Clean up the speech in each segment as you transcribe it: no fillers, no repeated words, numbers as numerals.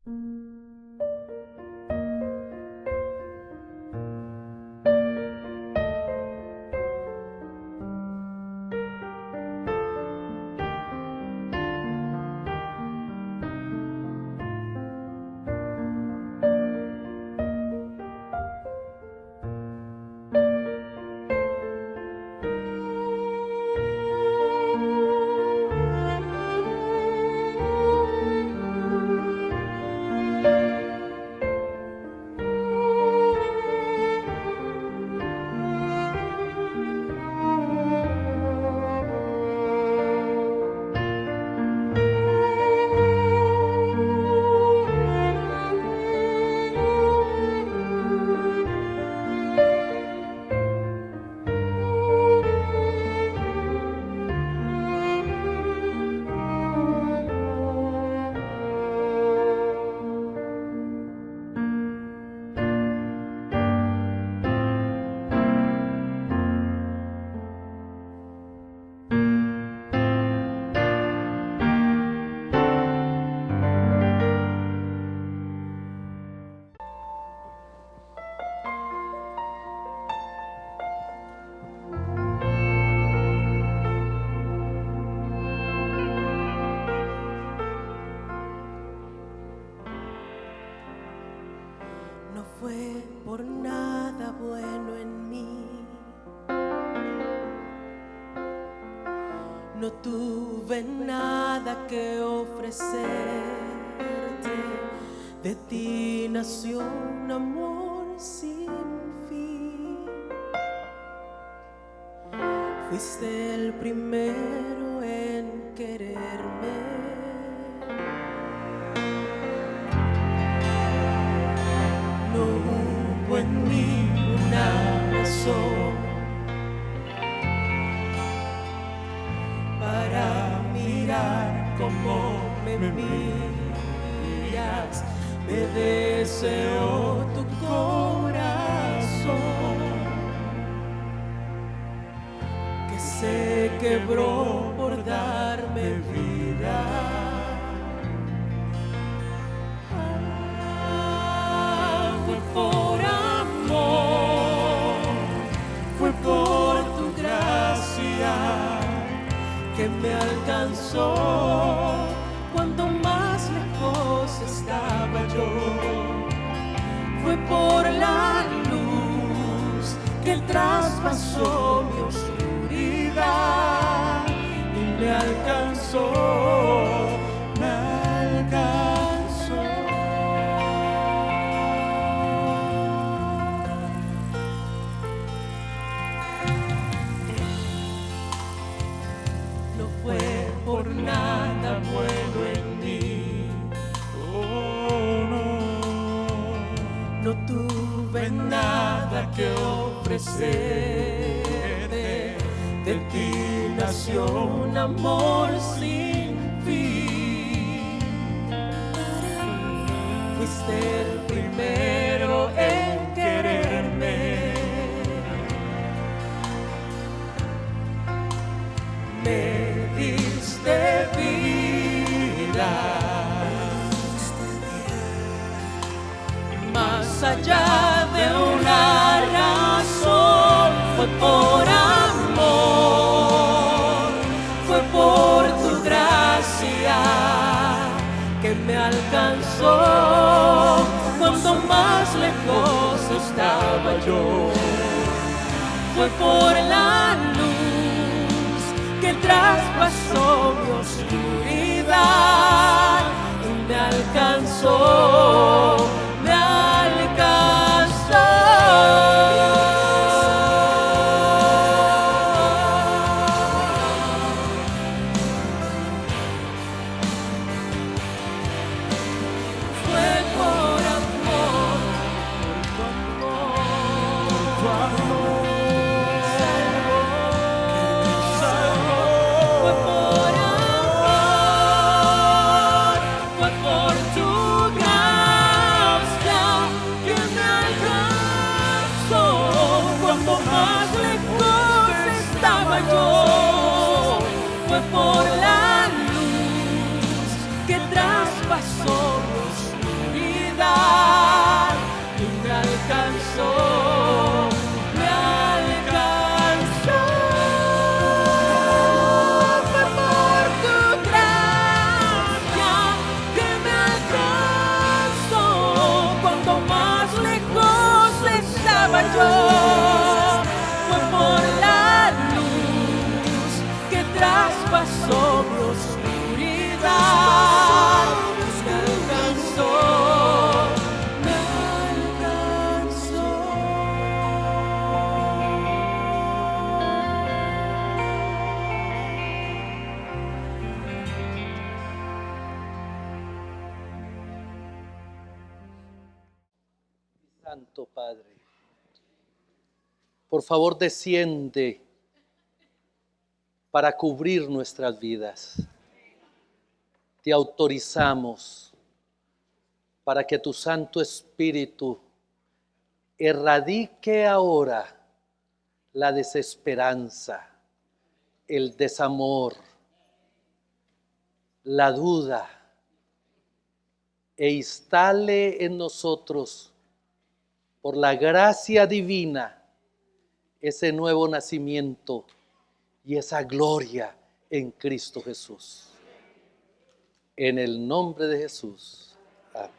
No fue por nada bueno en mí, no tuve nada que ofrecerte, de ti nació un amor sin fin. Fuiste el primero en quererme. No hubo en mí una razón para mirar como me miras. Me deseó tu corazón, que se quebró por darme vida. Fue por amor, fue por tu gracia que me alcanzó cuando más lejos estaba yo. Fue por la luz que traspasó mi oscuridad y me alcanzó, me alcanzó. No fue por nada bueno en mí, oh no, no tuve nada que ofrecerte, de ti nació un amor sin fin. Fuiste el primero en quererme. Me diste vida, más allá de una razón. Fue por amor, fue por tu gracia que me alcanzó cuando más lejos estaba yo. Fue por la luz que traspasó mi oscuridad y me alcanzó, me alcanzó. Fue por amor, por tu amor. Fue por amor, oscuridad y me alcanzó, me alcanzó. Fue por tu gracia que me alcanzó cuando más lejos estaba yo. Fue por la luz que traspasó mi oscuridad. Me alcanzó, me alcanzó. Santo Padre, por favor desciende para cubrir nuestras vidas. Te autorizamos para que tu Santo Espíritu erradique ahora la desesperanza, el desamor, la duda e instale en nosotros, por la gracia divina, ese nuevo nacimiento y esa gloria en Cristo Jesús. En el nombre de Jesús. Amén.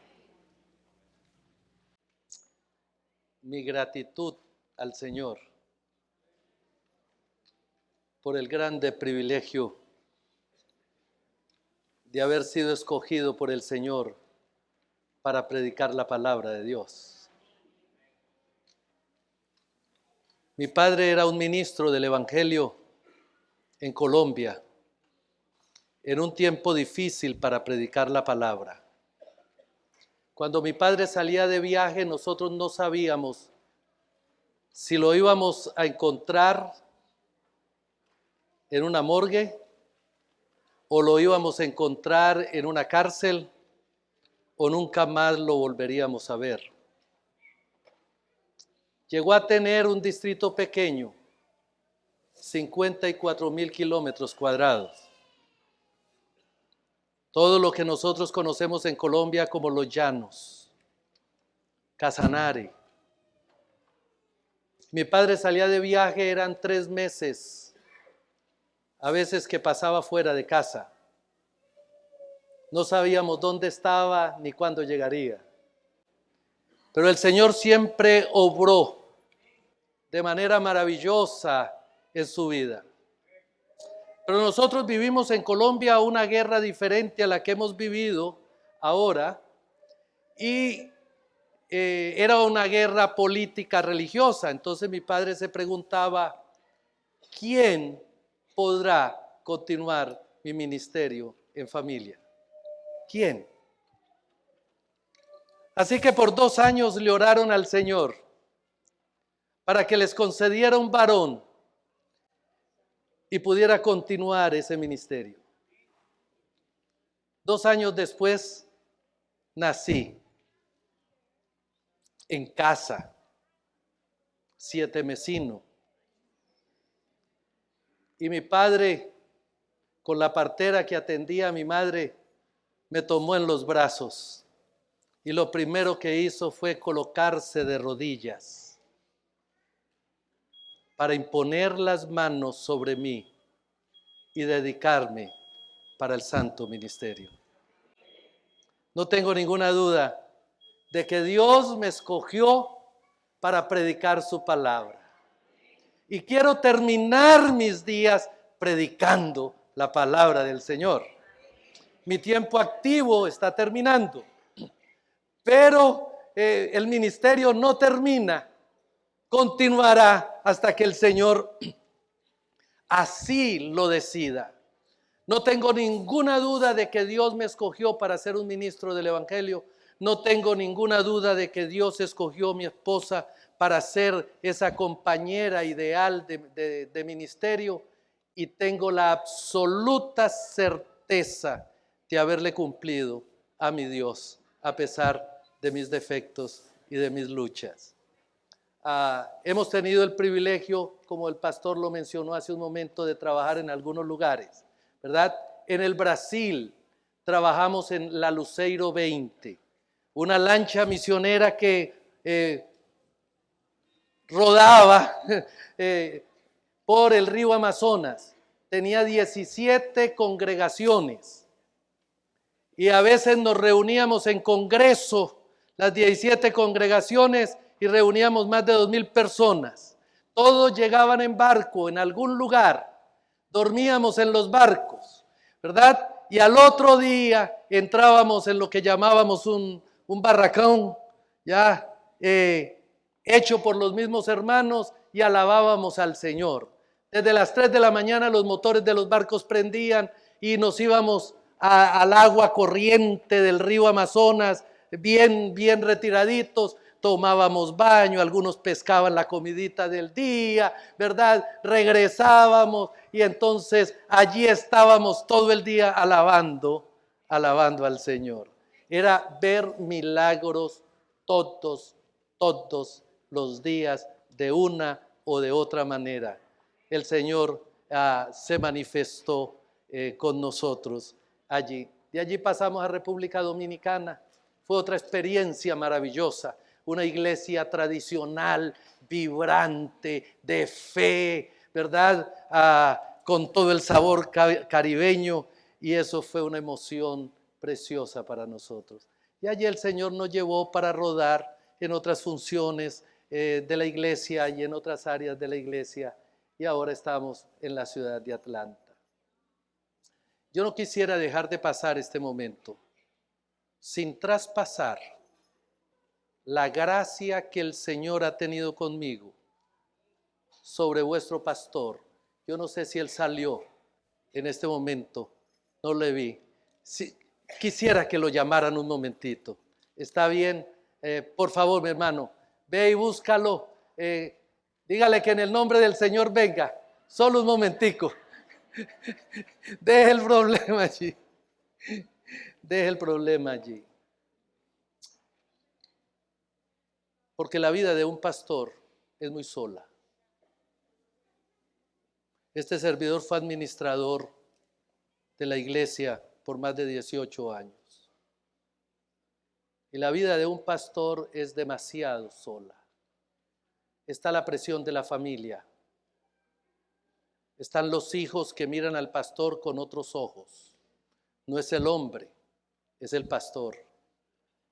Mi gratitud al Señor por el grande privilegio de haber sido escogido por el Señor para predicar la palabra de Dios. Mi padre era un ministro del Evangelio en Colombia, en un tiempo difícil para predicar la palabra. Cuando mi padre salía de viaje, nosotros no sabíamos si lo íbamos a encontrar en una morgue o lo íbamos a encontrar en una cárcel o nunca más lo volveríamos a ver. Llegó a tener un distrito pequeño, 54,000 kilómetros cuadrados. Todo lo que nosotros conocemos en Colombia como los llanos, Casanare. Mi padre salía de viaje, eran 3 meses, a veces que pasaba fuera de casa. No sabíamos dónde estaba ni cuándo llegaría. Pero el Señor siempre obró de manera maravillosa en su vida. Pero nosotros vivimos en Colombia una guerra diferente a la que hemos vivido ahora y era una guerra política religiosa. Entonces mi padre se preguntaba, ¿quién podrá continuar mi ministerio en familia? ¿Quién? Así que por 2 años le oraron al Señor para que les concediera un varón y pudiera continuar ese ministerio. 2 años después nací en casa, 7mesino. Y mi padre, con la partera que atendía a mi madre, me tomó en los brazos. Y lo primero que hizo fue colocarse de rodillas para imponer las manos sobre mí y dedicarme para el santo ministerio. No tengo ninguna duda de que Dios me escogió para predicar su palabra. Y quiero terminar mis días predicando la palabra del Señor. Mi tiempo activo está terminando, pero el ministerio no termina. Continuará hasta que el Señor así lo decida. No tengo ninguna duda de que Dios me escogió para ser un ministro del Evangelio. No tengo ninguna duda de que Dios escogió a mi esposa para ser esa compañera ideal de ministerio. Y tengo la absoluta certeza de haberle cumplido a mi Dios, a pesar de mis defectos y de mis luchas. Hemos tenido el privilegio, como el pastor lo mencionó hace un momento, de trabajar en algunos lugares, ¿verdad? En el Brasil trabajamos en la Luceiro 20, una lancha misionera que rodaba por el río Amazonas. Tenía 17 congregaciones y a veces nos reuníamos en congreso, las 17 congregaciones, y reuníamos más de 2,000 personas. Todos llegaban en barco en algún lugar, dormíamos en los barcos, ¿verdad? Y al otro día entrábamos en lo que llamábamos un barracón, ya hecho por los mismos hermanos, y alabábamos al Señor. Desde las 3 de la mañana los motores de los barcos prendían y nos íbamos al agua corriente del río Amazonas, bien retiraditos. Tomábamos baño, algunos pescaban la comidita del día, ¿verdad? Regresábamos y entonces allí estábamos todo el día alabando al Señor. Era ver milagros todos los días, de una o de otra manera. El Señor se manifestó con nosotros allí. De allí pasamos a República Dominicana. Fue otra experiencia maravillosa. Una iglesia tradicional, vibrante, de fe, ¿verdad? Con todo el sabor caribeño, y eso fue una emoción preciosa para nosotros. Y allí el Señor nos llevó para rodar en otras funciones de la iglesia y en otras áreas de la iglesia, y ahora estamos en la ciudad de Atlanta. Yo no quisiera dejar de pasar este momento sin traspasar la gracia que el Señor ha tenido conmigo sobre vuestro pastor. Yo no sé si él salió en este momento, no le vi. Si, quisiera que lo llamaran un momentito. ¿Está bien? Por favor, mi hermano, ve y búscalo. Dígale que en el nombre del Señor venga. Solo un momentico. Deje el problema allí. Deje el problema allí. Porque la vida de un pastor es muy sola. Este servidor fue administrador de la iglesia por más de 18 años. Y la vida de un pastor es demasiado sola. Está la presión de la familia. Están los hijos que miran al pastor con otros ojos. No es el hombre, es el pastor.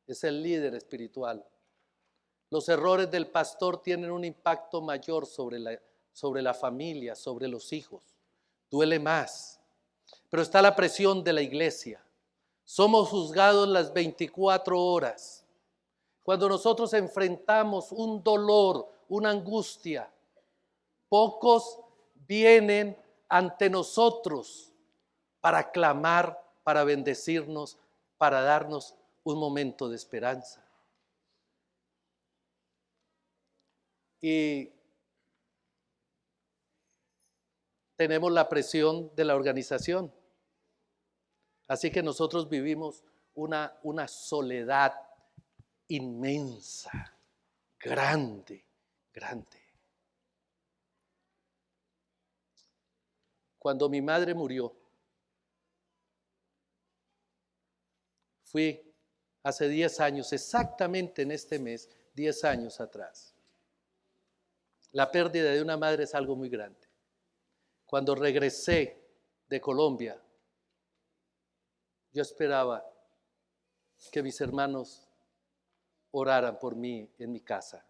Es el líder espiritual. Los errores del pastor tienen un impacto mayor sobre la familia, sobre los hijos. Duele más. Pero está la presión de la iglesia. Somos juzgados las 24 horas. Cuando nosotros enfrentamos un dolor, una angustia, pocos vienen ante nosotros para clamar, para bendecirnos, para darnos un momento de esperanza. Y tenemos la presión de la organización. Así que nosotros vivimos una soledad inmensa, grande. Cuando mi madre murió, fui hace 10 años, exactamente en este mes, 10 años atrás. La pérdida de una madre es algo muy grande. Cuando regresé de Colombia, yo esperaba que mis hermanos oraran por mí en mi casa.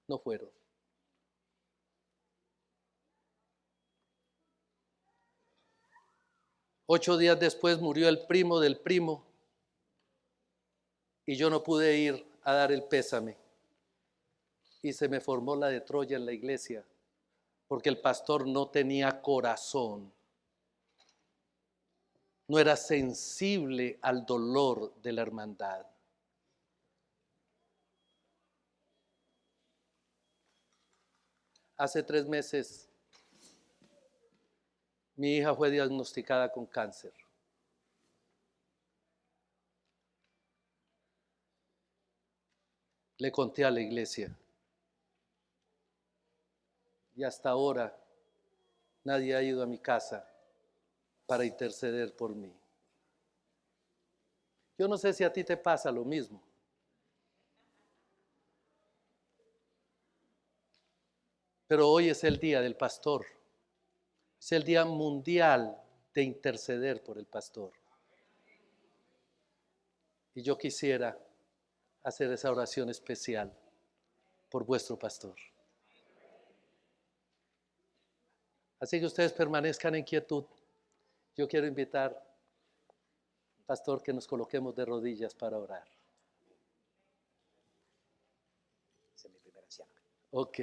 No fueron. Ocho días después murió el primo del primo y yo no pude ir a dar el pésame. Y se me formó la de Troya en la iglesia porque el pastor no tenía corazón. No era sensible al dolor de la hermandad. Hace 3 meses, mi hija fue diagnosticada con cáncer. Le conté a la iglesia. Y hasta ahora nadie ha ido a mi casa para interceder por mí. Yo no sé si a ti te pasa lo mismo. Pero hoy es el día del pastor. Es el día mundial de interceder por el pastor. Y yo quisiera hacer esa oración especial por vuestro pastor. Así que ustedes permanezcan en quietud. Yo quiero invitar, pastor, que nos coloquemos de rodillas para orar. Esa es mi primera anciana. Ok.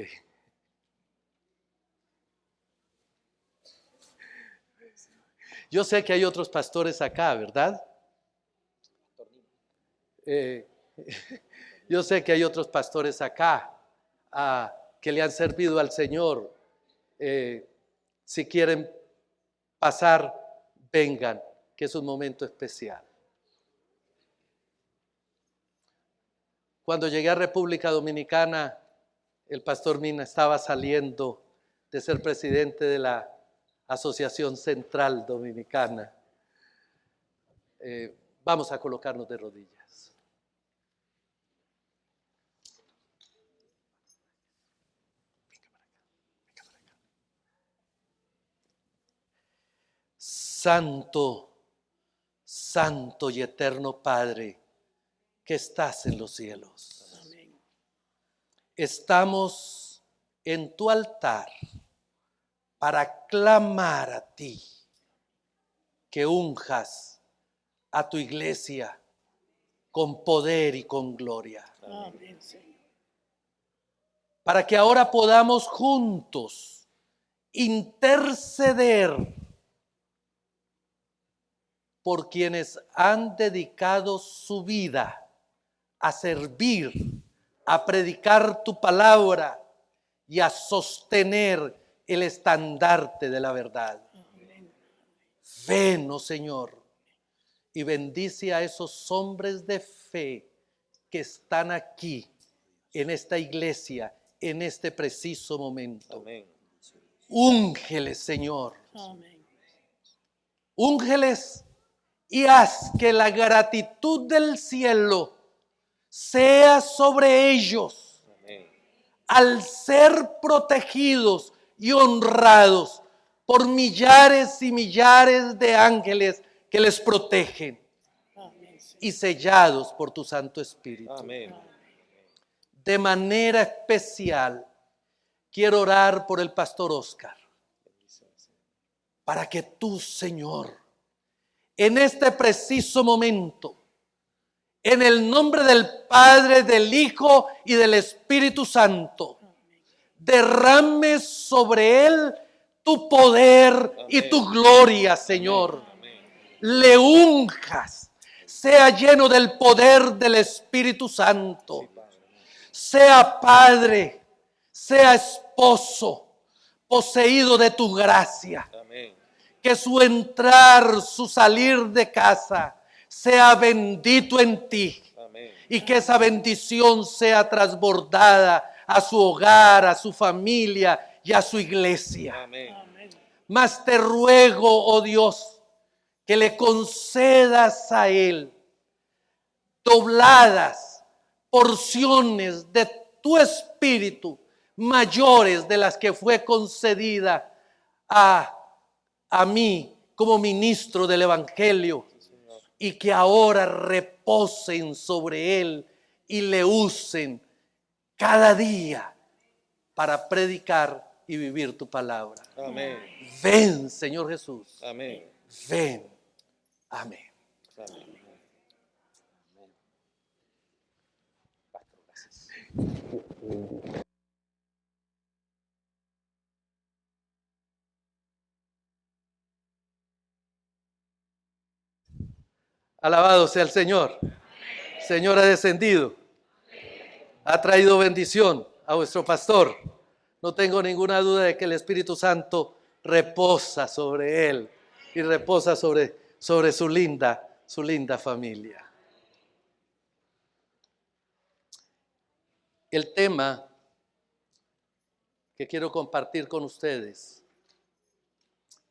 Yo sé que hay otros pastores acá, ¿verdad? Yo sé que hay otros pastores acá que le han servido al Señor. Si quieren pasar, vengan, que es un momento especial. Cuando llegué a República Dominicana, el pastor Mina estaba saliendo de ser presidente de la Asociación Central Dominicana. Vamos a colocarnos de rodillas. Santo, santo y eterno Padre, que estás en los cielos. Amén. Estamos en tu altar para clamar a ti, que unjas a tu iglesia con poder y con gloria. Amén, Señor. Para que ahora podamos juntos interceder por quienes han dedicado su vida a servir, a predicar tu palabra y a sostener el estandarte de la verdad. Amén. Ven, oh Señor, y bendice a esos hombres de fe que están aquí, en esta iglesia, en este preciso momento. Amén. Úngeles, Señor. Amén. Úngeles y haz que la gratitud del cielo sea sobre ellos. Amén. Al ser protegidos y honrados por millares y millares de ángeles que les protegen Amén, Señor. y sellados por tu Santo Espíritu. Amén. De manera especial, quiero orar por el pastor Oscar, para que tú, Señor, en este preciso momento, en el nombre del Padre, del Hijo y del Espíritu Santo, derrame sobre él tu poder y tu gloria, Señor. Le unjas, sea lleno del poder del Espíritu Santo. Sea padre, sea esposo, poseído de tu gracia. Amén. Que su entrar, su salir de casa sea bendito en ti. Amén. Y que esa bendición sea transbordada a su hogar, a su familia y a su iglesia. Amén. Mas te ruego, oh Dios, que le concedas a él dobladas porciones de tu espíritu mayores de las que fue concedida a mí como ministro del Evangelio, y que ahora reposen sobre él y le usen cada día para predicar y vivir tu palabra. Amén. Ven, Señor Jesús. Amén. Ven. Amén. Amén. Pastor, gracias. Alabado sea el Señor. El Señor ha descendido. Ha traído bendición a vuestro pastor. No tengo ninguna duda de que el Espíritu Santo reposa sobre él y reposa sobre su linda familia. El tema que quiero compartir con ustedes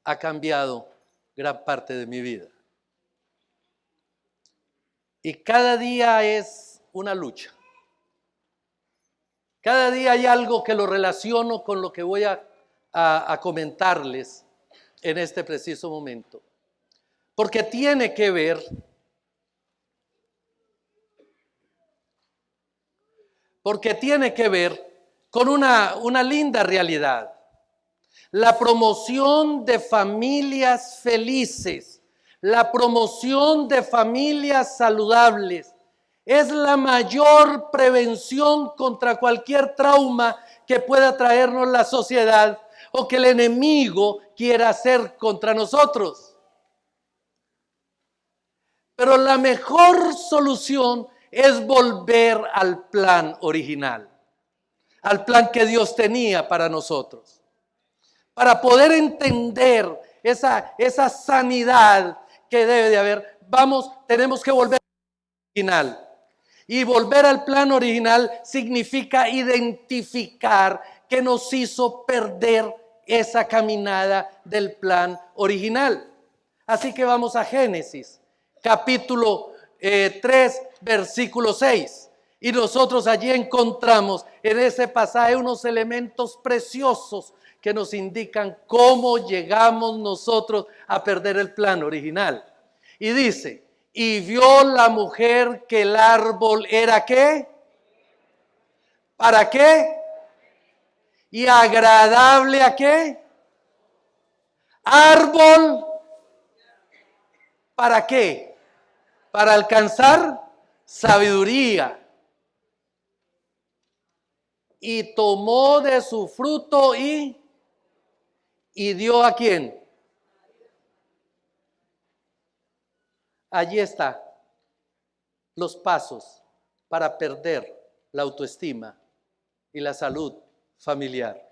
ha cambiado gran parte de mi vida. Y cada día es una lucha. Cada día hay algo que lo relaciono con lo que voy a comentarles en este preciso momento. Porque tiene que ver con una linda realidad. La promoción de familias felices, la promoción de familias saludables, es la mayor prevención contra cualquier trauma que pueda traernos la sociedad o que el enemigo quiera hacer contra nosotros. Pero la mejor solución es volver al plan original, al plan que Dios tenía para nosotros. Para poder entender esa sanidad que debe de haber, tenemos que volver al original. Y volver al plan original significa identificar que nos hizo perder esa caminada del plan original. Así que vamos a Génesis, capítulo 3, versículo 6. Y nosotros allí encontramos en ese pasaje unos elementos preciosos que nos indican cómo llegamos nosotros a perder el plan original. Y dice, y vio la mujer que el árbol era ¿qué? ¿Para qué? Y agradable ¿a qué? Árbol, ¿para qué? Para alcanzar sabiduría. Y tomó de su fruto y dio ¿a quién? Allí está los pasos para perder la autoestima y la salud familiar.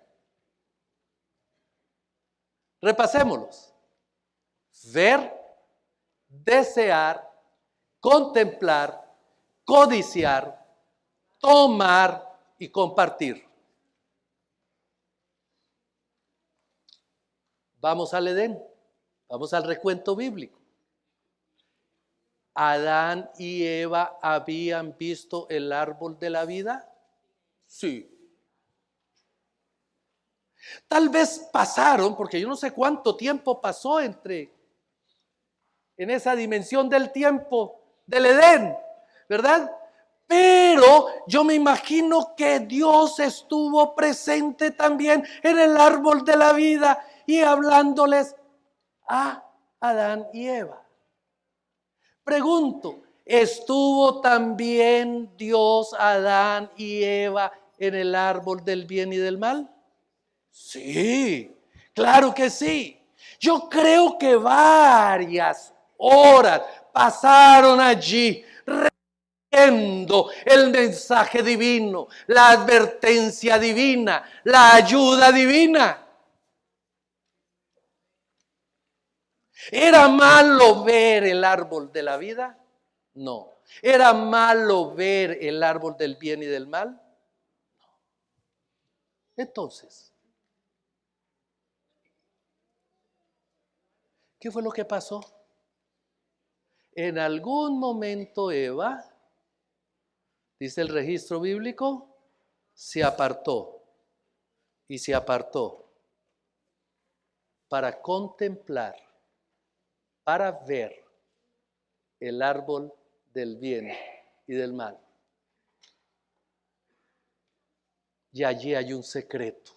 Repasémoslos. Ver, desear, contemplar, codiciar, tomar y compartir. Vamos al Edén, vamos al recuento bíblico. ¿Adán y Eva habían visto el árbol de la vida? Sí. Tal vez pasaron, porque yo no sé cuánto tiempo pasó en esa dimensión del tiempo del Edén, ¿verdad? Pero yo me imagino que Dios estuvo presente también en el árbol de la vida y hablándoles a Adán y Eva. Pregunto, ¿estuvo también Dios, Adán y Eva en el árbol del bien y del mal? Sí, claro que sí. Yo creo que varias horas pasaron allí recibiendo el mensaje divino, la advertencia divina, la ayuda divina. ¿Era malo ver el árbol de la vida? No. ¿Era malo ver el árbol del bien y del mal? No. Entonces, ¿qué fue lo que pasó? En algún momento Eva, dice el registro bíblico, se apartó y se apartó para contemplar, para ver el árbol del bien y del mal. Y allí hay un secreto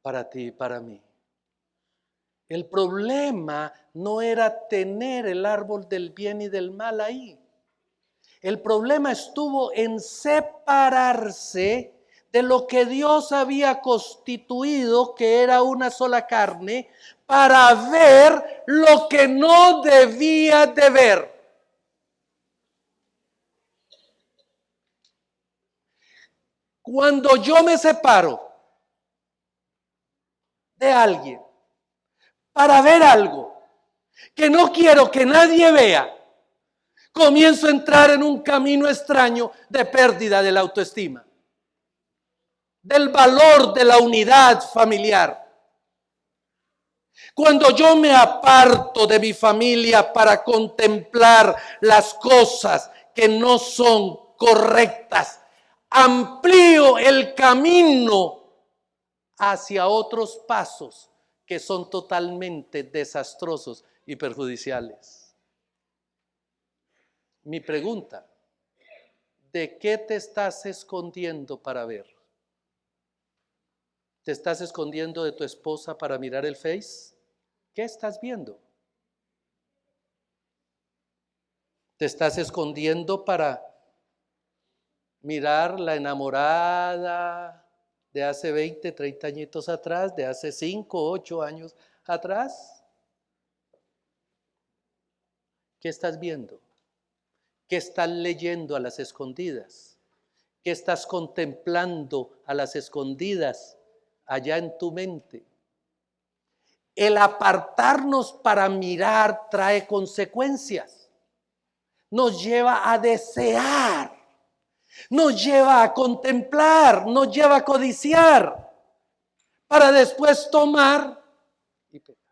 para ti y para mí. El problema no era tener el árbol del bien y del mal ahí. El problema estuvo en separarse de lo que Dios había constituido, que era una sola carne, para ver lo que no debía de ver. Cuando yo me separo de alguien para ver algo que no quiero que nadie vea, comienzo a entrar en un camino extraño de pérdida de la autoestima, del valor de la unidad familiar. Cuando yo me aparto de mi familia para contemplar las cosas que no son correctas, amplío el camino hacia otros pasos que son totalmente desastrosos y perjudiciales. Mi pregunta: ¿de qué te estás escondiendo para ver? ¿Te estás escondiendo de tu esposa para mirar el Face? ¿Qué estás viendo? ¿Te estás escondiendo para mirar la enamorada de hace 20, 30 añitos atrás, de hace 5, 8 años atrás? ¿Qué estás viendo? ¿Qué estás leyendo a las escondidas? ¿Qué estás contemplando a las escondidas allá en tu mente? El apartarnos para mirar trae consecuencias. Nos lleva a desear, nos lleva a contemplar, nos lleva a codiciar, para después tomar y pecar.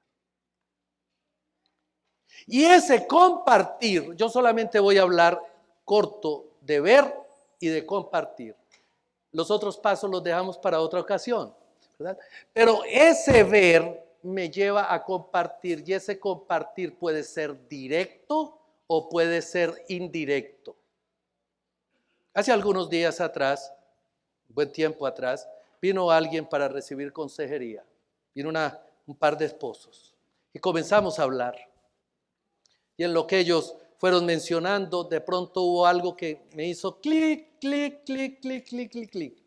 Y ese compartir, yo solamente voy a hablar corto de ver y de compartir. Los otros pasos los dejamos para otra ocasión, ¿verdad? Pero ese ver me lleva a compartir, y ese compartir puede ser directo o puede ser indirecto. Hace algunos días atrás, buen tiempo atrás, vino alguien para recibir consejería. Vino un par de esposos y comenzamos a hablar. Y en lo que ellos fueron mencionando, de pronto hubo algo que me hizo clic, clic, clic, clic, clic, clic, clic.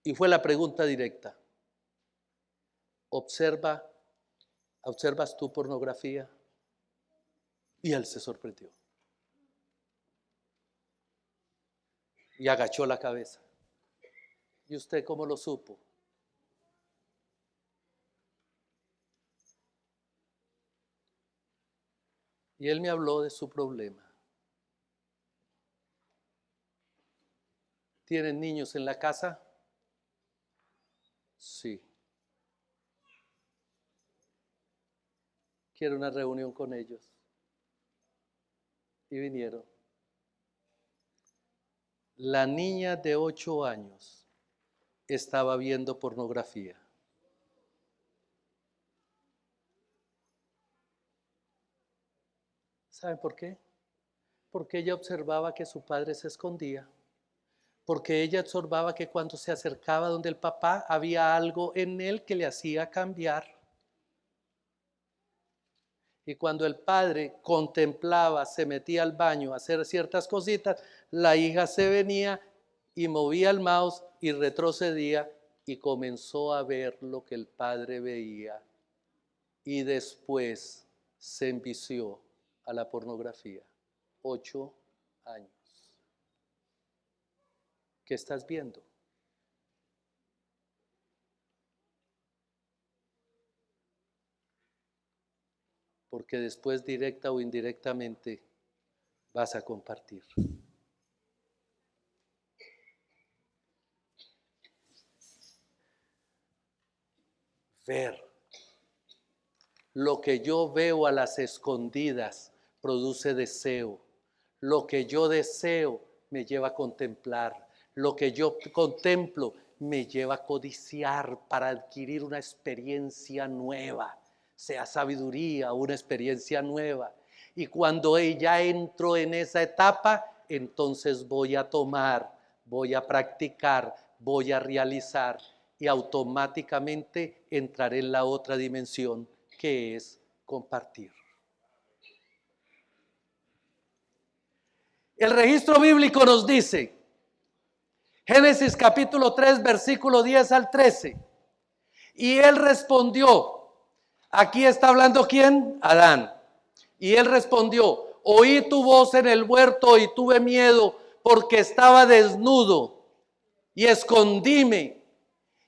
Y fue la pregunta directa: ¿observas tú pornografía? Y él se sorprendió y agachó la cabeza. ¿Y usted cómo lo supo? Y él me habló de su problema. ¿Tienen niños en la casa? Sí. Quiero una reunión con ellos. Y vinieron. La niña de 8 años estaba viendo pornografía. ¿Saben por qué? Porque ella observaba que su padre se escondía. Porque ella observaba que cuando se acercaba donde el papá había algo en él que le hacía cambiar. Y cuando el padre contemplaba, se metía al baño a hacer ciertas cositas, la hija se venía y movía el mouse y retrocedía y comenzó a ver lo que el padre veía. Y después se envició a la pornografía. 8 años. ¿Qué estás viendo? Porque después, directa o indirectamente, vas a compartir. Ver. Lo que yo veo a las escondidas produce deseo. Lo que yo deseo me lleva a contemplar. Lo que yo contemplo me lleva a codiciar para adquirir una experiencia nueva, sea sabiduría, una experiencia nueva. Y cuando ya entro en esa etapa, entonces voy a tomar, voy a practicar, voy a realizar y automáticamente entraré en la otra dimensión, que es compartir. El registro bíblico nos dice, Génesis capítulo 3, versículo 10 al 13. Y él respondió, aquí está hablando ¿quién? Adán. Y él respondió, oí tu voz en el huerto y tuve miedo porque estaba desnudo y escondíme.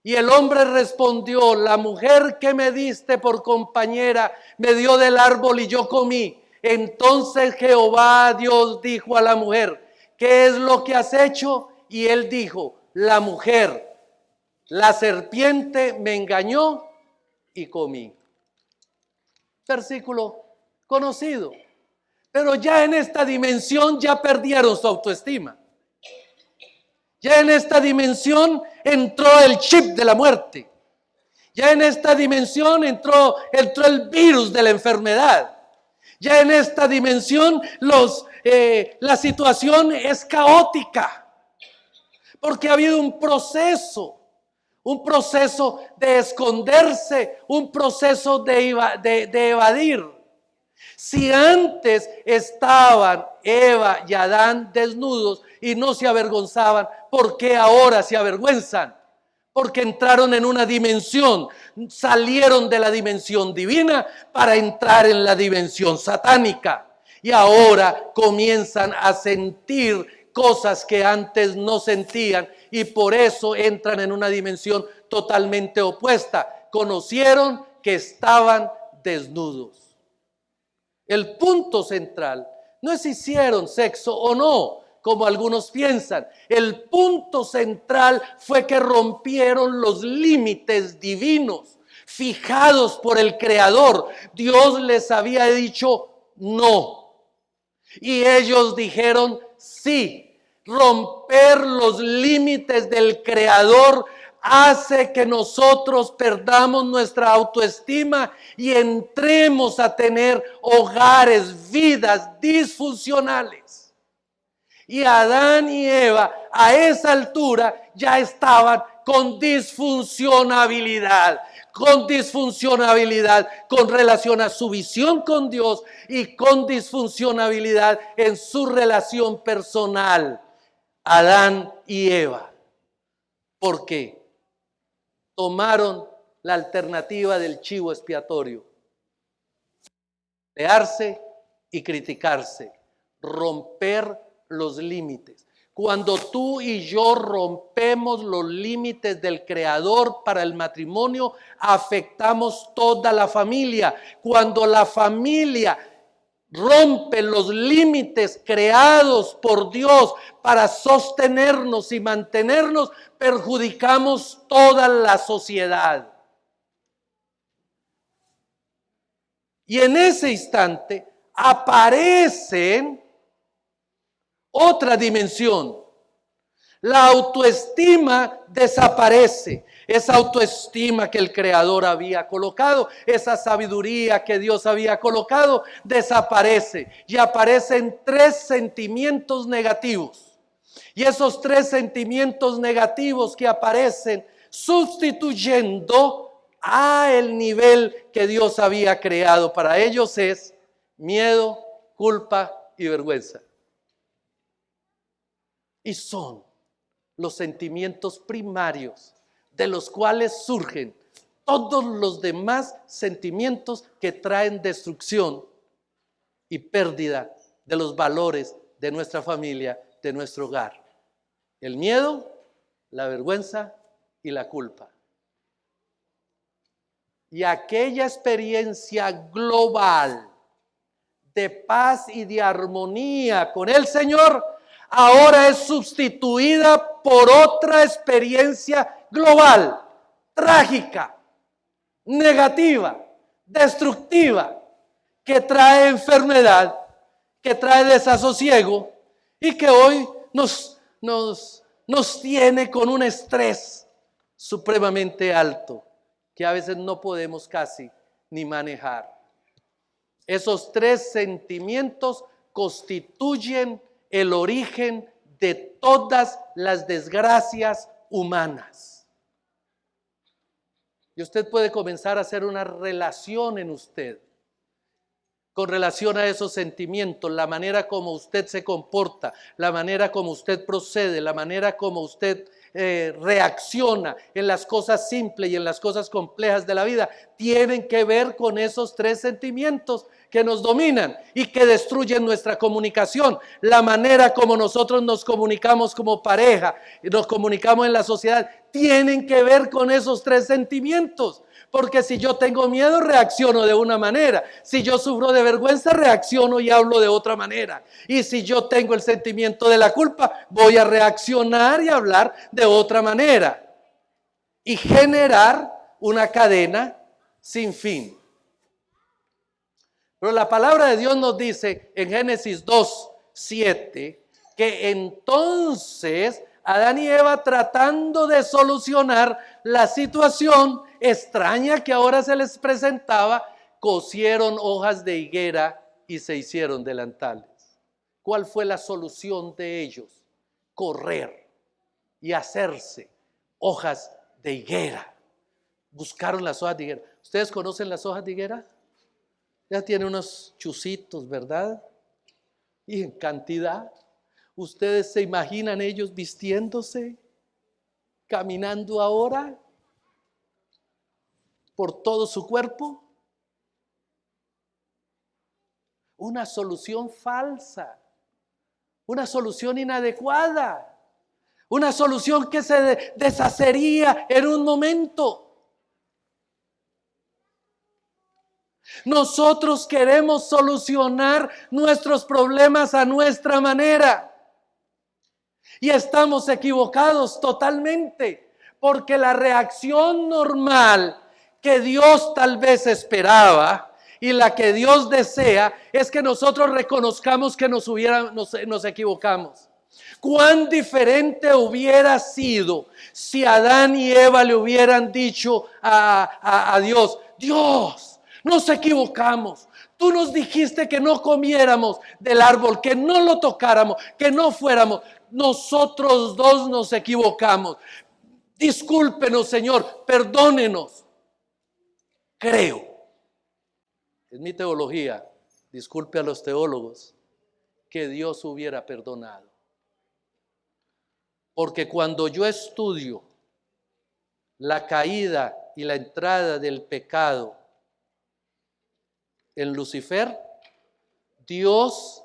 Y el hombre respondió, la mujer que me diste por compañera me dio del árbol y yo comí. Entonces Jehová Dios dijo a la mujer, ¿qué es lo que has hecho? Y él dijo, la mujer La serpiente me engañó y comí. Versículo conocido. Pero ya en esta dimensión ya perdieron su autoestima. Ya en esta dimensión entró el chip de la muerte. Ya en esta dimensión entró el virus de la enfermedad. Ya en esta dimensión la situación es caótica. Porque ha habido un proceso de esconderse, un proceso de evadir. Si antes estaban Eva y Adán desnudos y no se avergonzaban, ¿por qué ahora se avergüenzan? Porque entraron en una dimensión, salieron de la dimensión divina para entrar en la dimensión satánica. Y ahora comienzan a sentir cosas que antes no sentían y por eso entran en una dimensión totalmente opuesta. Conocieron que estaban desnudos. El punto central no es si hicieron sexo o no, como algunos piensan. El punto central fue que rompieron los límites divinos fijados por el Creador. Dios les había dicho no. Y ellos dijeron sí. Romper los límites del Creador hace que nosotros perdamos nuestra autoestima y entremos a tener hogares, vidas disfuncionales. Y Adán y Eva a esa altura ya estaban con disfuncionabilidad con relación a su visión con Dios y con disfuncionabilidad en su relación personal. Adán y Eva. ¿Por qué? Tomaron la alternativa del chivo expiatorio. Pelearse y criticarse. Romper los límites. Cuando tú y yo rompemos los límites del Creador para el matrimonio, afectamos toda la familia. Cuando la familia rompe los límites creados por Dios para sostenernos y mantenernos, perjudicamos toda la sociedad. Y en ese instante aparecen otra dimensión. La autoestima desaparece. Esa autoestima que el Creador había colocado, esa sabiduría que Dios había colocado, desaparece. Y aparecen 3 sentimientos negativos. Y esos 3 sentimientos negativos que aparecen sustituyendo a el nivel que Dios había creado para ellos es miedo, culpa y vergüenza. Y son los sentimientos primarios de los cuales surgen todos los demás sentimientos que traen destrucción y pérdida de los valores de nuestra familia, de nuestro hogar. El miedo, la vergüenza y la culpa. Y aquella experiencia global de paz y de armonía con el Señor ahora es sustituida por otra experiencia global, trágica, negativa, destructiva, que trae enfermedad, que trae desasosiego y que hoy nos tiene con un estrés supremamente alto que a veces no podemos casi ni manejar. Esos 3 sentimientos constituyen el origen de todas las desgracias humanas. Y usted puede comenzar a hacer una relación en usted con relación a esos sentimientos, la manera como usted se comporta, la manera como usted procede, la manera como usted reacciona en las cosas simples y en las cosas complejas de la vida, tienen que ver con esos 3 sentimientos que nos dominan y que destruyen nuestra comunicación, la manera como nosotros nos comunicamos como pareja, nos comunicamos en la sociedad, tienen que ver con esos 3 sentimientos. Porque si yo tengo miedo, reacciono de una manera. Si yo sufro de vergüenza, reacciono y hablo de otra manera. Y si yo tengo el sentimiento de la culpa, voy a reaccionar y hablar de otra manera. y generar una cadena sin fin. Pero la palabra de Dios nos dice en Génesis 2:7 que entonces Adán y Eva, tratando de solucionar la situación extraña que ahora se les presentaba, cosieron hojas de higuera y se hicieron delantales. ¿Cuál fue la solución de ellos? Correr y hacerse hojas de higuera. Buscaron las hojas de higuera. ¿Ustedes conocen las hojas de higuera? Ya tiene unos chuzitos, ¿verdad? Y en cantidad. ¿Ustedes se imaginan ellos vistiéndose, caminando ahora por todo su cuerpo? Una solución falsa, una solución inadecuada, una solución que se deshacería en un momento. Nosotros queremos solucionar nuestros problemas a nuestra manera. Y estamos equivocados totalmente, porque la reacción normal que Dios tal vez esperaba y la que Dios desea es que nosotros reconozcamos que nos equivocamos. Cuán diferente hubiera sido si Adán y Eva le hubieran dicho a Dios: Dios, nos equivocamos. Tú nos dijiste que no comiéramos del árbol, que no lo tocáramos, que no fuéramos. Nosotros dos nos equivocamos. Discúlpenos, Señor, perdónenos. Creo, es mi teología, disculpe a los teólogos, que Dios hubiera perdonado. Porque cuando yo estudio la caída y la entrada del pecado en Lucifer, Dios,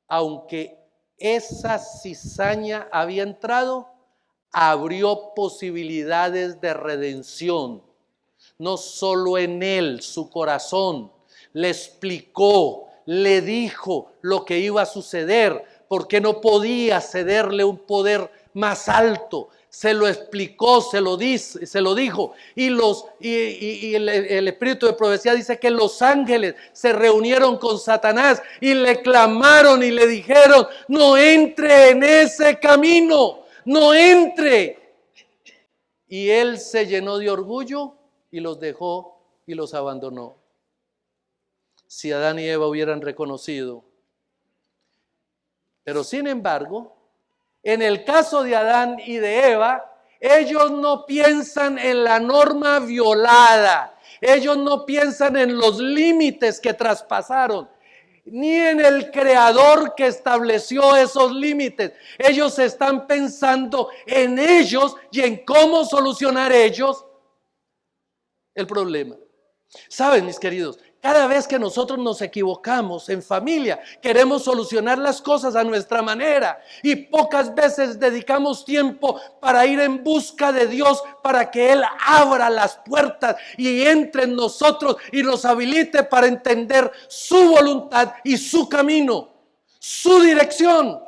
aunque esa cizaña había entrado, abrió posibilidades de redención. No solo en él, su corazón, le explicó, le dijo lo que iba a suceder, porque no podía cederle un poder más alto. Se lo explicó, se lo dijo. Y el espíritu de profecía dice que los ángeles se reunieron con Satanás y le clamaron y le dijeron: no entre en ese camino, no entre. Y él se llenó de orgullo y los dejó y los abandonó. Si Adán y Eva hubieran reconocido. Pero sin embargo, en el caso de Adán y de Eva, ellos no piensan en la norma violada, ellos no piensan en los límites que traspasaron, ni en el creador que estableció esos límites. Ellos están pensando en ellos y en cómo solucionar ellos el problema. ¿Saben, mis queridos? Cada vez que nosotros nos equivocamos en familia, queremos solucionar las cosas a nuestra manera y pocas veces dedicamos tiempo para ir en busca de Dios, para que Él abra las puertas y entre en nosotros y nos habilite para entender su voluntad y su camino, su dirección.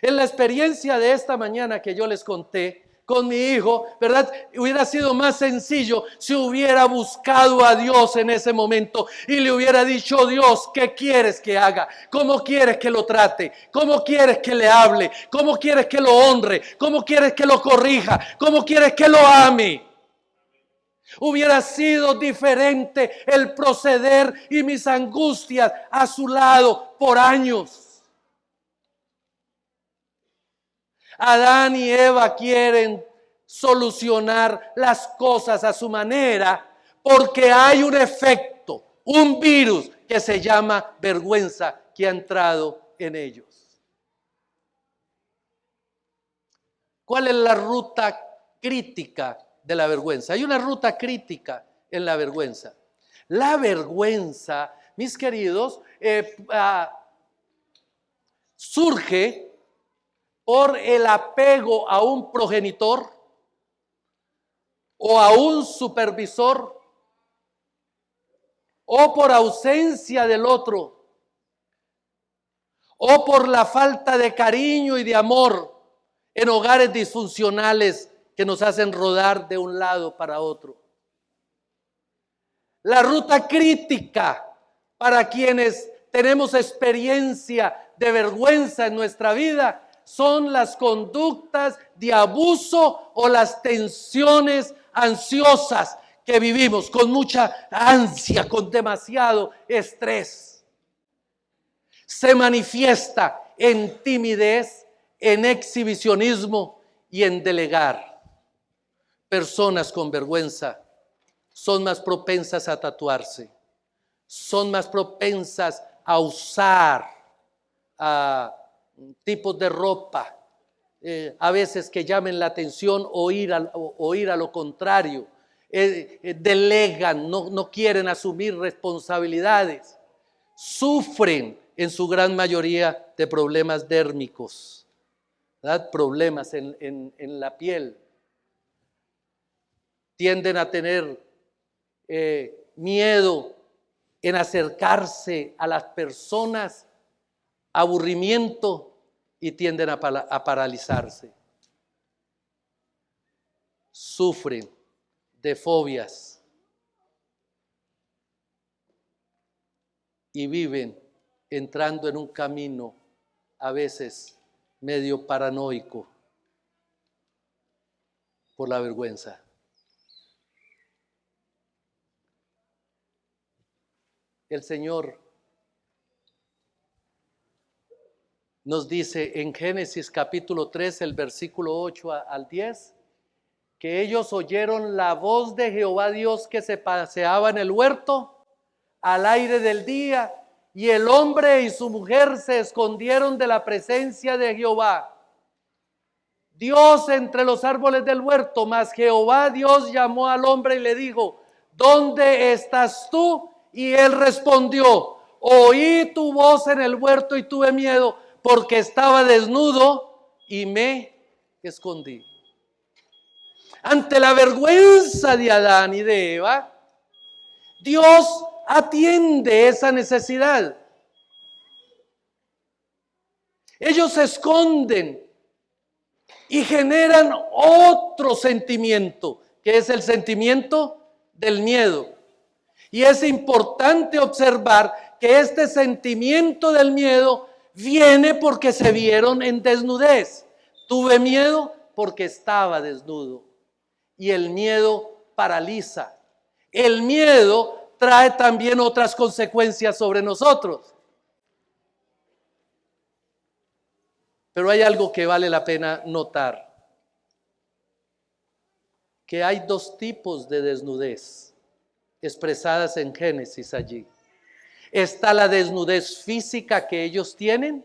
En la experiencia de esta mañana que yo les conté con mi hijo, ¿verdad? Hubiera sido más sencillo si hubiera buscado a Dios en ese momento y le hubiera dicho: Dios, ¿qué quieres que haga? ¿Cómo quieres que lo trate? ¿Cómo quieres que le hable? ¿Cómo quieres que lo honre? ¿Cómo quieres que lo corrija? ¿Cómo quieres que lo ame? Hubiera sido diferente el proceder y mis angustias a su lado por años. Adán y Eva quieren solucionar las cosas a su manera porque hay un efecto, un virus que se llama vergüenza que ha entrado en ellos. ¿Cuál es la ruta crítica de la vergüenza? Hay una ruta crítica en la vergüenza. La vergüenza, mis queridos, surge por el apego a un progenitor o a un supervisor o por ausencia del otro o por la falta de cariño y de amor en hogares disfuncionales que nos hacen rodar de un lado para otro. La ruta crítica para quienes tenemos experiencia de vergüenza en nuestra vida son las conductas de abuso o las tensiones ansiosas que vivimos con mucha ansia, con demasiado estrés. Se manifiesta en timidez, en exhibicionismo y en delegar. Personas con vergüenza son más propensas a tatuarse, son más propensas a usar tipos de ropa, a veces que llamen la atención o ir a lo contrario. Delegan, no quieren asumir responsabilidades, sufren en su gran mayoría de problemas dérmicos, ¿verdad? Problemas en la piel. Tienden a tener miedo en acercarse a las personas, aburrimiento, y tienden a paralizarse. Sufren de fobias y viven entrando en un camino a veces medio paranoico por la vergüenza. El Señor nos dice en Génesis capítulo 3, el versículo 8 al 10, que ellos oyeron la voz de Jehová Dios que se paseaba en el huerto al aire del día, y el hombre y su mujer se escondieron de la presencia de Jehová Dios entre los árboles del huerto. Mas Jehová Dios llamó al hombre y le dijo: ¿dónde estás tú? Y él respondió: oí tu voz en el huerto y tuve miedo, porque estaba desnudo y me escondí. Ante la vergüenza de Adán y de Eva, Dios atiende esa necesidad. Ellos se esconden y generan otro sentimiento, que es el sentimiento del miedo. Y es importante observar que este sentimiento del miedo viene porque se vieron en desnudez. Tuve miedo porque estaba desnudo. Y el miedo paraliza. El miedo trae también otras consecuencias sobre nosotros. Pero hay algo que vale la pena notar: que hay dos tipos de desnudez expresadas en Génesis allí. Está la desnudez física que ellos tienen,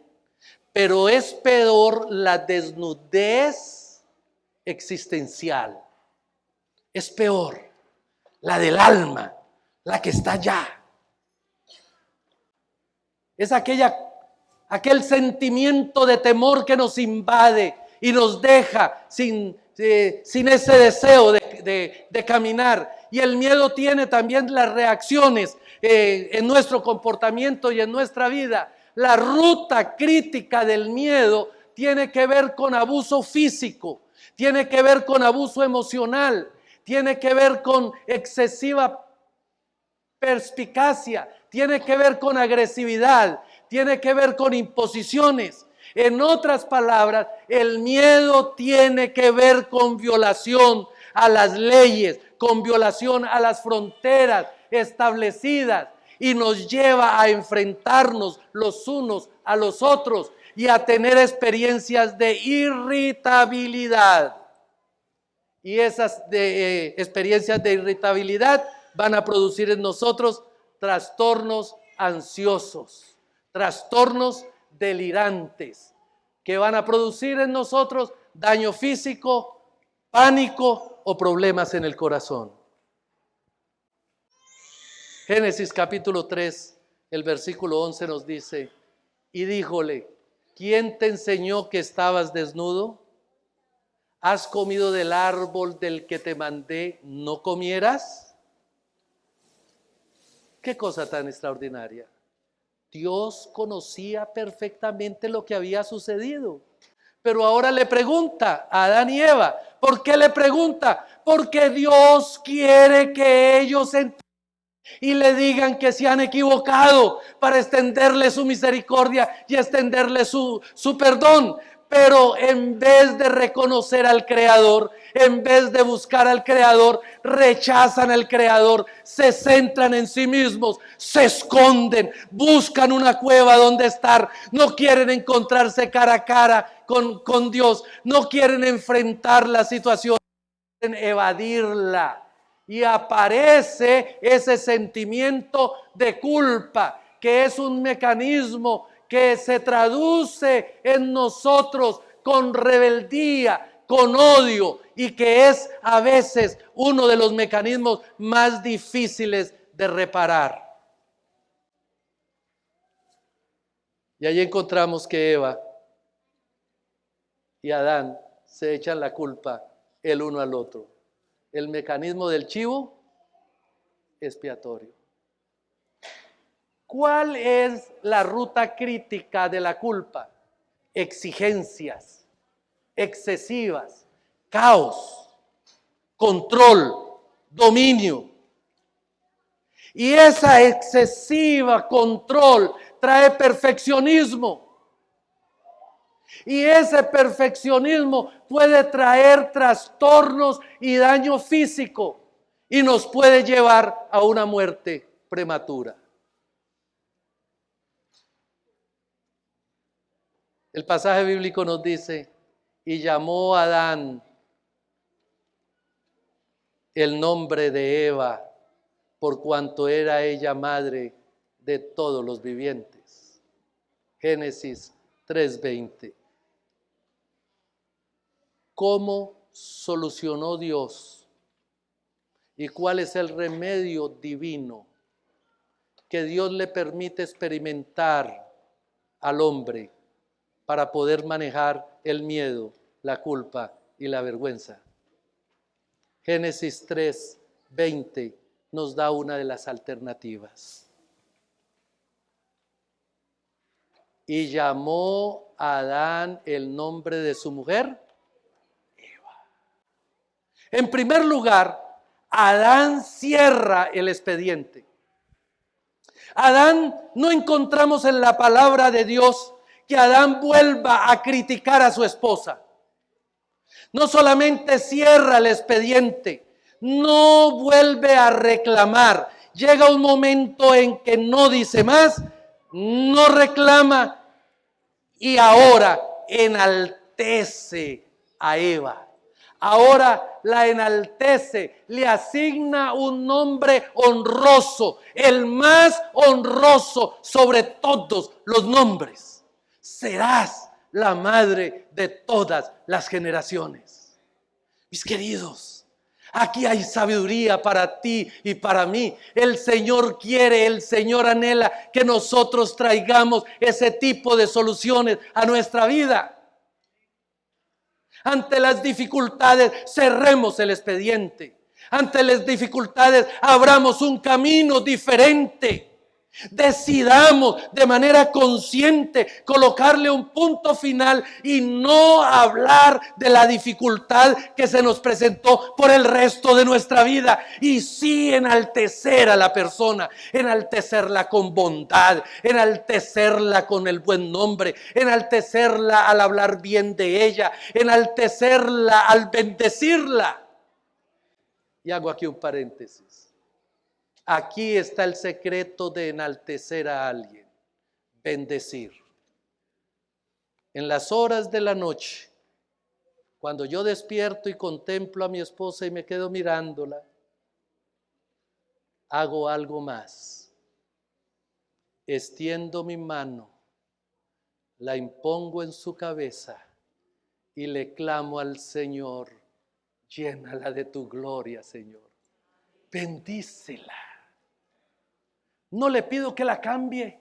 pero es peor la desnudez existencial. Es peor la del alma, la que está allá. Es aquel sentimiento de temor que nos invade y nos deja sin ese deseo de caminar. Y el miedo tiene también las reacciones en nuestro comportamiento y en nuestra vida. La ruta crítica del miedo tiene que ver con abuso físico, tiene que ver con abuso emocional, tiene que ver con excesiva perspicacia, tiene que ver con agresividad, tiene que ver con imposiciones. En otras palabras, el miedo tiene que ver con violación a las leyes, con violación a las fronteras establecidas, y nos lleva a enfrentarnos los unos a los otros y a tener experiencias de irritabilidad. Y esas experiencias de irritabilidad van a producir en nosotros trastornos ansiosos, trastornos delirantes, que van a producir en nosotros daño físico, pánico o problemas en el corazón. Génesis capítulo 3, el versículo 11 nos dice: y díjole: ¿quién te enseñó que estabas desnudo? ¿Has comido del árbol del que te mandé no comieras? Qué cosa tan extraordinaria. Dios conocía perfectamente lo que había sucedido, Pero ahora le pregunta a Adán y Eva. ¿Por qué le pregunta? Porque Dios quiere que ellos entiendan y le digan que se han equivocado para extenderle su misericordia y extenderle su perdón. Pero en vez de reconocer al Creador, en vez de buscar al Creador, rechazan al Creador, se centran en sí mismos, se esconden, buscan una cueva donde estar, no quieren encontrarse cara a cara con Dios, no quieren enfrentar la situación, quieren evadirla. Y aparece ese sentimiento de culpa, que es un mecanismo que se traduce en nosotros con rebeldía, con odio, y que es a veces uno de los mecanismos más difíciles de reparar. Y ahí encontramos que Eva y Adán se echan la culpa el uno al otro. El mecanismo del chivo expiatorio. ¿Cuál es la ruta crítica de la culpa? Exigencias excesivas, caos, control, dominio. Y esa excesiva control trae perfeccionismo. Y ese perfeccionismo puede traer trastornos y daño físico y nos puede llevar a una muerte prematura. El pasaje bíblico nos dice, y llamó a Adán el nombre de Eva, por cuanto era ella madre de todos los vivientes. Génesis 3:20. ¿Cómo solucionó Dios? ¿Y cuál es el remedio divino que Dios le permite experimentar al hombre para poder manejar el miedo, la culpa y la vergüenza? Génesis 3:20 nos da una de las alternativas. Y llamó a Adán el nombre de su mujer, Eva. En primer lugar, Adán cierra el expediente. Adán, no encontramos en la palabra de Dios que Adán vuelva a criticar a su esposa. No solamente cierra el expediente, no vuelve a reclamar. Llega un momento en que no dice más, no reclama y ahora enaltece a Eva. Ahora la enaltece, le asigna un nombre honroso, el más honroso sobre todos los nombres. Serás la madre de todas las generaciones. Mis queridos, aquí hay sabiduría para ti y para mí. El Señor quiere, el Señor anhela que nosotros traigamos ese tipo de soluciones a nuestra vida. Ante las dificultades, cerremos el expediente. Ante las dificultades, abramos un camino diferente. Decidamos de manera consciente colocarle un punto final y no hablar de la dificultad que se nos presentó por el resto de nuestra vida, y sí enaltecer a la persona, enaltecerla con bondad, enaltecerla con el buen nombre, enaltecerla al hablar bien de ella, enaltecerla al bendecirla. Y hago aquí un paréntesis. Aquí está el secreto de enaltecer a alguien, bendecir. En las horas de la noche, cuando yo despierto y contemplo a mi esposa y me quedo mirándola, hago algo más. Extiendo mi mano, la impongo en su cabeza y le clamo al Señor, llénala de tu gloria, Señor. Bendícela. No le pido que la cambie,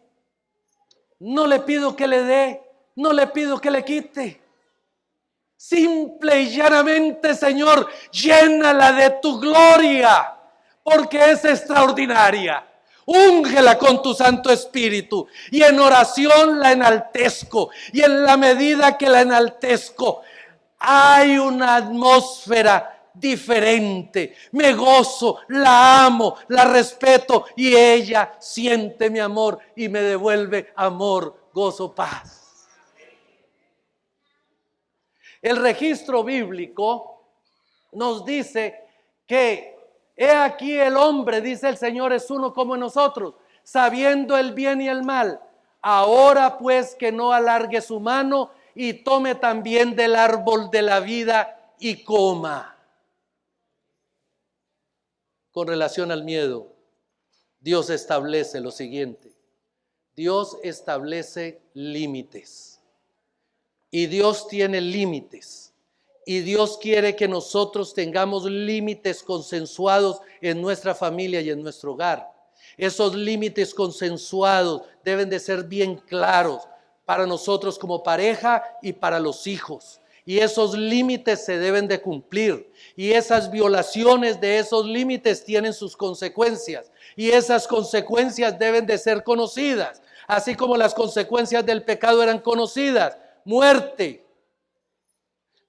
no le pido que le dé, no le pido que le quite. Simple y llanamente, Señor, llénala de tu gloria, porque es extraordinaria. Úngela con tu Santo Espíritu. Y en oración la enaltezco. Y en la medida que la enaltezco, hay una atmósfera diferente. Me gozo, la amo, la respeto y ella siente mi amor y me devuelve amor, gozo, paz. El registro bíblico nos dice que he aquí el hombre, dice el Señor, es uno como nosotros, sabiendo el bien y el mal. Ahora pues que no alargue su mano y tome también del árbol de la vida y coma. Con relación al miedo, Dios establece lo siguiente. Dios establece límites. Y Dios tiene límites. Y Dios quiere que nosotros tengamos límites consensuados en nuestra familia y en nuestro hogar. Esos límites consensuados deben de ser bien claros para nosotros como pareja y para los hijos. Y esos límites se deben de cumplir. Y esas violaciones de esos límites tienen sus consecuencias. Y esas consecuencias deben de ser conocidas. Así como las consecuencias del pecado eran conocidas. Muerte.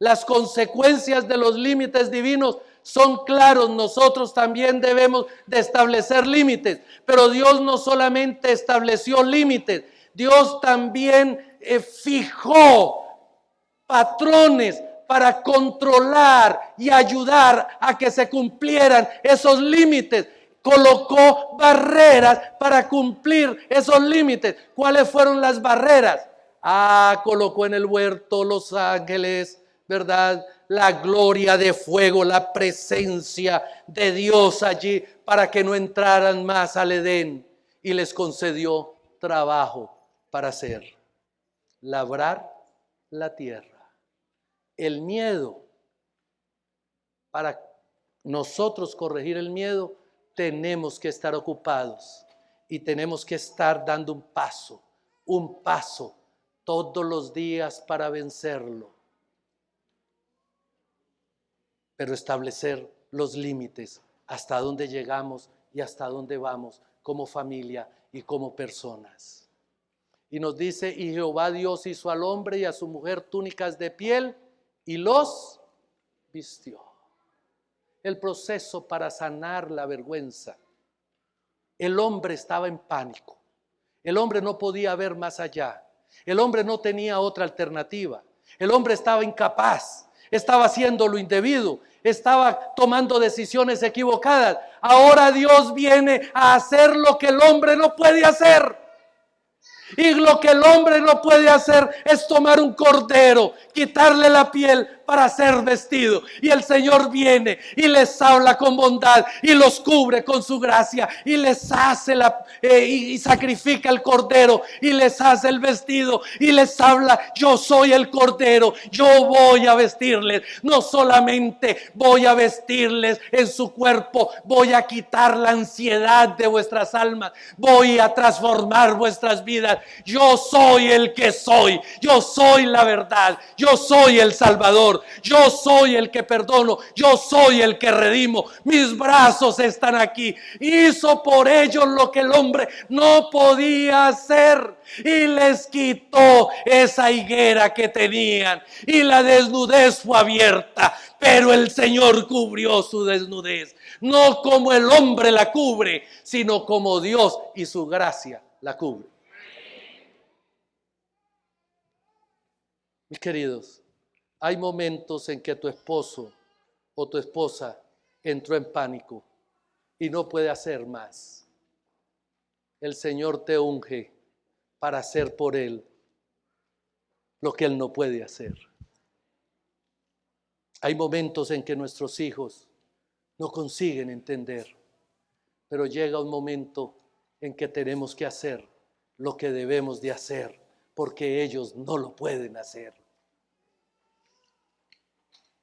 Las consecuencias de los límites divinos son claros. Nosotros también debemos de establecer límites. Pero Dios no solamente estableció límites. Dios también fijó patrones para controlar y ayudar a que se cumplieran esos límites. Colocó barreras para cumplir esos límites. ¿Cuáles fueron las barreras? Colocó en el huerto los ángeles, ¿verdad? La gloria de fuego, la presencia de Dios allí para que no entraran más al Edén. Y les concedió trabajo para hacer. Labrar la tierra. El miedo, para nosotros corregir el miedo, tenemos que estar ocupados y tenemos que estar dando un paso todos los días para vencerlo. Pero establecer los límites, hasta dónde llegamos y hasta dónde vamos como familia y como personas. Y nos dice, y Jehová Dios hizo al hombre y a su mujer túnicas de piel y los vistió. El proceso para sanar la vergüenza. El hombre estaba en pánico. El hombre no podía ver más allá. El hombre no tenía otra alternativa. El hombre estaba incapaz. Estaba haciendo lo indebido. Estaba tomando decisiones equivocadas. Ahora Dios viene a hacer lo que el hombre no puede hacer. Y lo que el hombre no puede hacer es tomar un cordero, quitarle la piel para ser vestido. Y el Señor viene y les habla con bondad y los cubre con su gracia y les hace y sacrifica el cordero y les hace el vestido y les habla: yo soy el cordero, yo voy a vestirles. No solamente voy a vestirles en su cuerpo, voy a quitar la ansiedad de vuestras almas, voy a transformar vuestras vidas. Yo soy el que soy, yo soy la verdad, yo soy el Salvador, yo soy el que perdono, yo soy el que redimo. Mis brazos están aquí. Hizo por ellos lo que el hombre no podía hacer y les quitó esa higuera que tenían y la desnudez fue abierta, pero el Señor cubrió su desnudez, no como el hombre la cubre, sino como Dios y su gracia la cubre. Mis queridos, hay momentos en que tu esposo o tu esposa entró en pánico y no puede hacer más. El Señor te unge para hacer por él lo que él no puede hacer. Hay momentos en que nuestros hijos no consiguen entender, pero llega un momento en que tenemos que hacer lo que debemos de hacer, porque ellos no lo pueden hacer.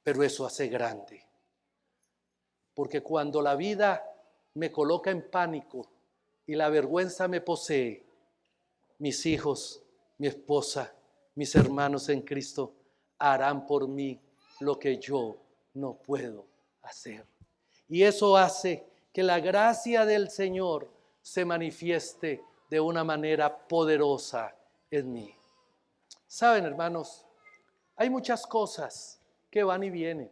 Pero eso hace grande. Porque cuando la vida me coloca en pánico y la vergüenza me posee, mis hijos, mi esposa, mis hermanos en Cristo harán por mí lo que yo no puedo hacer. Y eso hace que la gracia del Señor se manifieste de una manera poderosa en mí. Saben, hermanos, hay muchas cosas que van y vienen.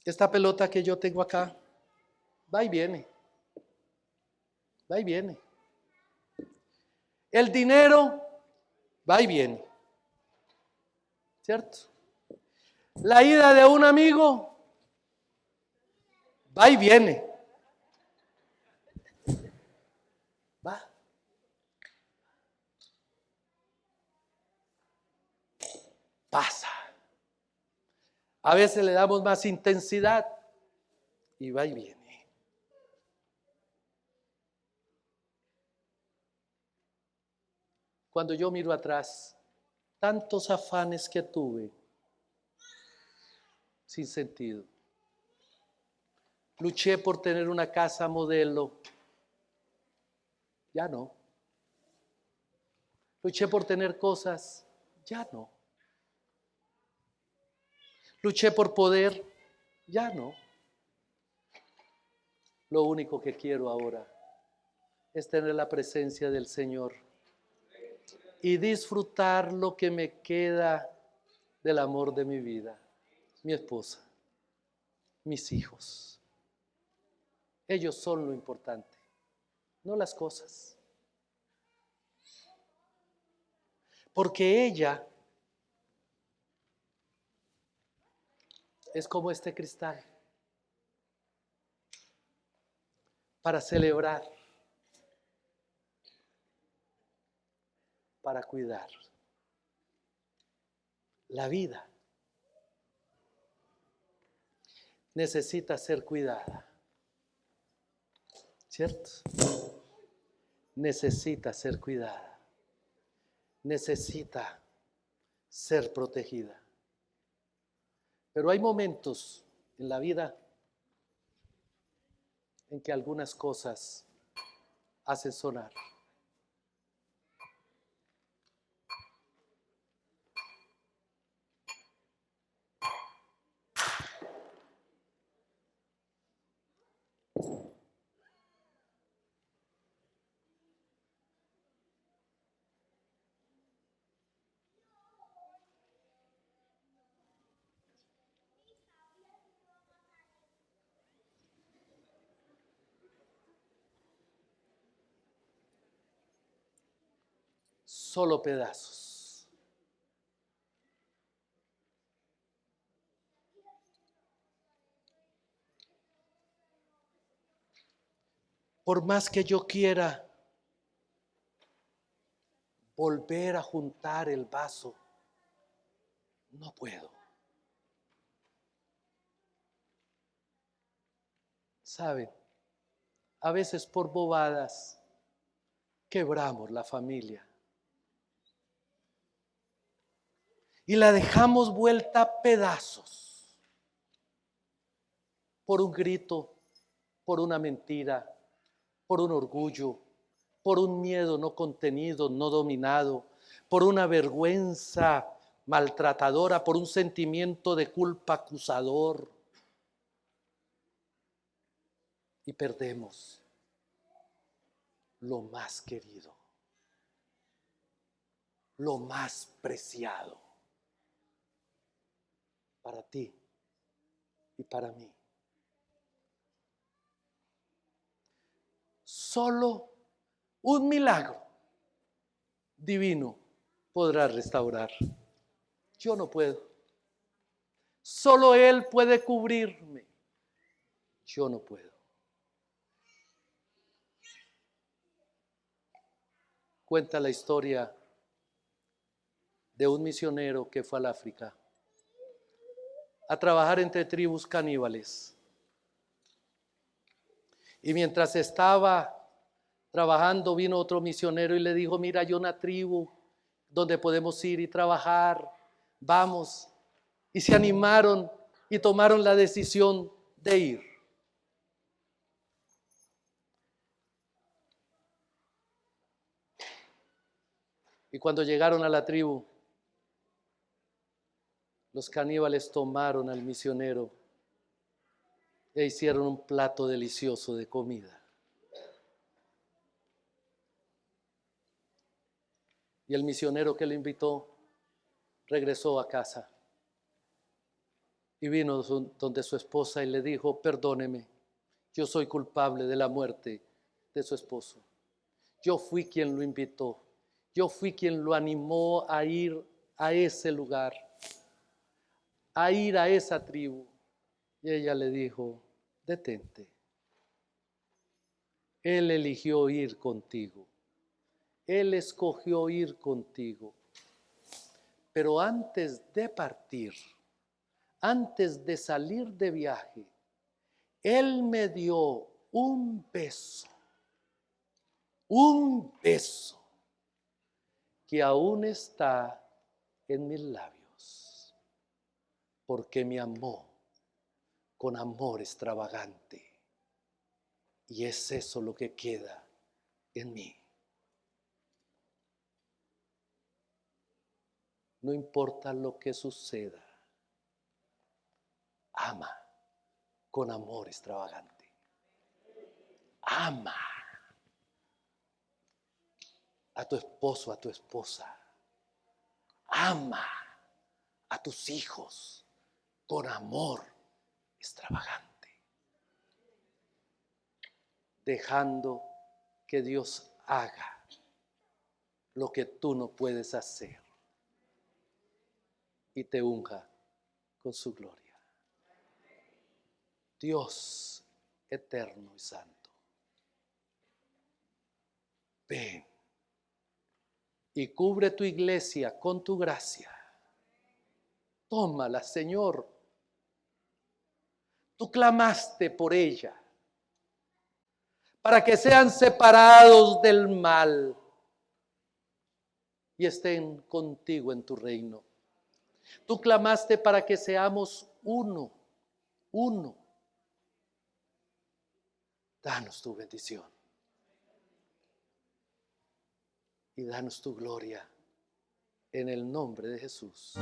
Esta pelota que yo tengo acá, va y viene. Va y viene. El dinero, va y viene. ¿Cierto? La ida de un amigo, va y viene. Va. Pasa. A veces le damos más intensidad y va y viene. Cuando yo miro atrás, tantos afanes que tuve sin sentido. Luché por tener una casa modelo, ya no. Luché por tener cosas, ya no. Luché por poder, ya no. Lo único que quiero ahora es tener la presencia del Señor y disfrutar lo que me queda del amor de mi vida, mi esposa, mis hijos. Ellos son lo importante, no las cosas. Porque ella es como este cristal para celebrar, para cuidar. La vida necesita ser cuidada, ¿cierto? Necesita ser cuidada, necesita ser protegida. Pero hay momentos en la vida en que algunas cosas hacen sonar. Solo pedazos. Por más que yo quiera volver a juntar el vaso, no puedo. ¿Saben? A veces por bobadas quebramos la familia y la dejamos vuelta a pedazos por un grito, por una mentira, por un orgullo, por un miedo no contenido, no dominado, por una vergüenza maltratadora, por un sentimiento de culpa acusador. Y perdemos lo más querido, lo más preciado para ti y para mí. Solo un milagro divino podrá restaurar. Yo no puedo. Solo Él puede cubrirme. Yo no puedo. Cuenta la historia de un misionero que fue al África a trabajar entre tribus caníbales. Y mientras estaba trabajando, vino otro misionero y le dijo: mira, hay una tribu donde podemos ir y trabajar, vamos. Y se animaron y tomaron la decisión de ir. Y cuando llegaron a la tribu, los caníbales tomaron al misionero e hicieron un plato delicioso de comida. Y el misionero que lo invitó regresó a casa y vino donde su esposa y le dijo: perdóneme, yo soy culpable de la muerte de su esposo. Yo fui quien lo invitó, yo fui quien lo animó a ir a ese lugar, a ir a esa tribu. Y ella le dijo: detente, Él eligió ir contigo, Él escogió ir contigo. Pero antes de partir, antes de salir de viaje, Él me dio un beso que aún está en mis labios, porque me amó con amor extravagante. Y es eso lo que queda en mí. No importa lo que suceda, ama con amor extravagante. Ama a tu esposo, a tu esposa. Ama a tus hijos con amor extravagante, dejando que Dios haga lo que tú no puedes hacer y te unja con su gloria. Dios eterno y santo, ven y cubre tu iglesia con tu gracia. Tómala, Señor. Tú clamaste por ella para que sean separados del mal y estén contigo en tu reino. Tú clamaste para que seamos uno. Danos tu bendición y danos tu gloria en el nombre de Jesús.